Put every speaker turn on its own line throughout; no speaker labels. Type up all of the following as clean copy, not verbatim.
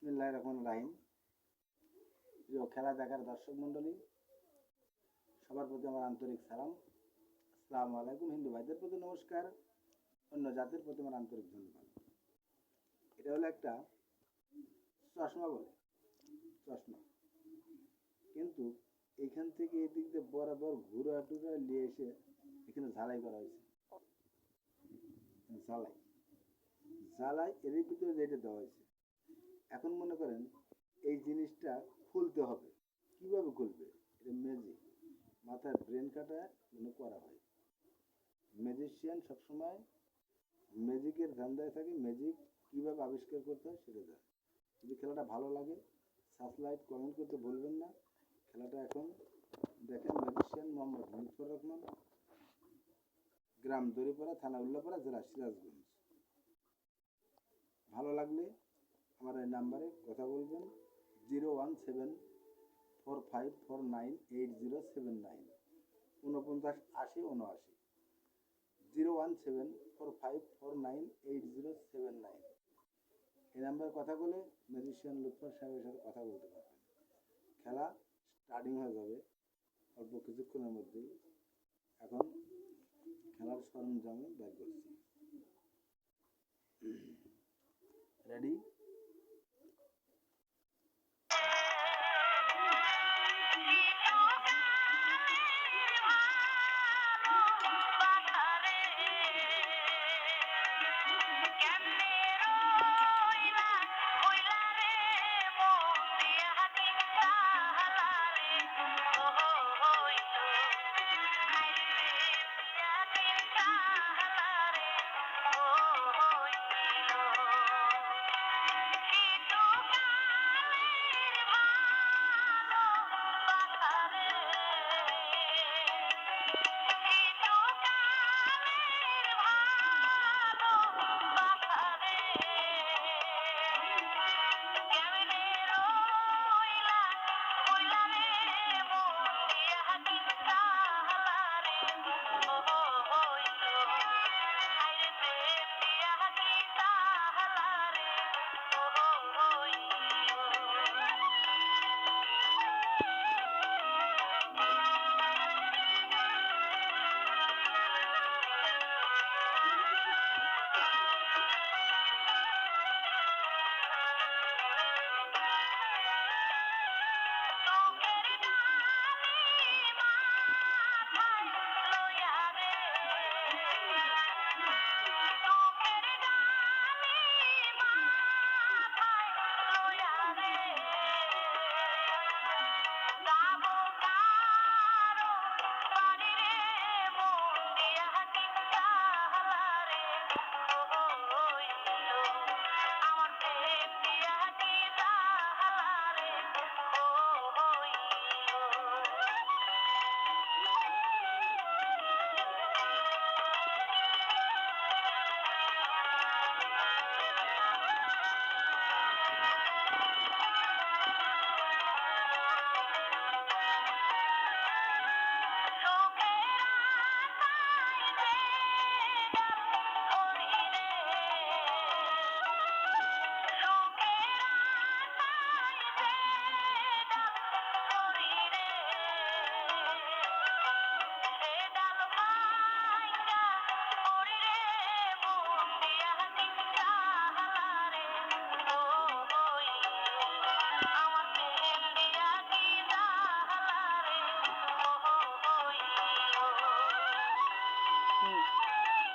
বিসমিল্লাহির রহমানির রহিম। প্রিয় খেলা দেখার দর্শক মণ্ডলী, সবার প্রতি আমার আন্তরিক সালাম। আসসালামু আলাইকুম। হিন্দু ভাইদের প্রতি নমস্কার, অন্য জাতির প্রতি আমার আন্তরিক ধন্যবাদ। এটা হলো একটা চশমা বলে, চশমা, কিন্তু এইখান থেকে এদিক দিয়ে বরাবর ঘুরা টুরা নিয়ে এসে এখানে ঝালাই করা হয়েছে। ঝালাই ঝালাই এর ভিতরে যেটা দেওয়া হয়েছে। এখন মনে করেন এই জিনিসটা খুলতে হবে, কিভাবে খুলবে? এটা ম্যাজিক, মাথায় ব্রেন কাটা করা হয়। ম্যাজিশিয়ান সবসময় ম্যাজিকের ধান্দায় থাকে, ম্যাজিক কীভাবে আবিষ্কার করতে হয় সেটা জানে। যদি খেলাটা ভালো লাগে সাবস্ক্রাইব কমেন্ট করতে বলবেন না। খেলাটা এখন দেখেন, ম্যাজিশিয়ান মোহাম্মদ লুৎফর রহমান, গ্রাম দড়িপাড়া, থানা উল্লাপাড়া, জেলা সিরাজগঞ্জ। ভালো লাগলে আমার এই নাম্বারে কথা বলবেন, 01745498079, 498079, 01745498079। এই নাম্বারে কথা বলে ম্যাজিশিয়ান লুৎফর সাহেবের সাথে কথা বলতে পারবেন। খেলা স্টার্টিং হয়ে যাবে অল্প কিছুক্ষণের মধ্যেই। এখন খেলার সরঞ্জাম বের করছি, রেডি?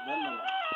ধন্যবাদ।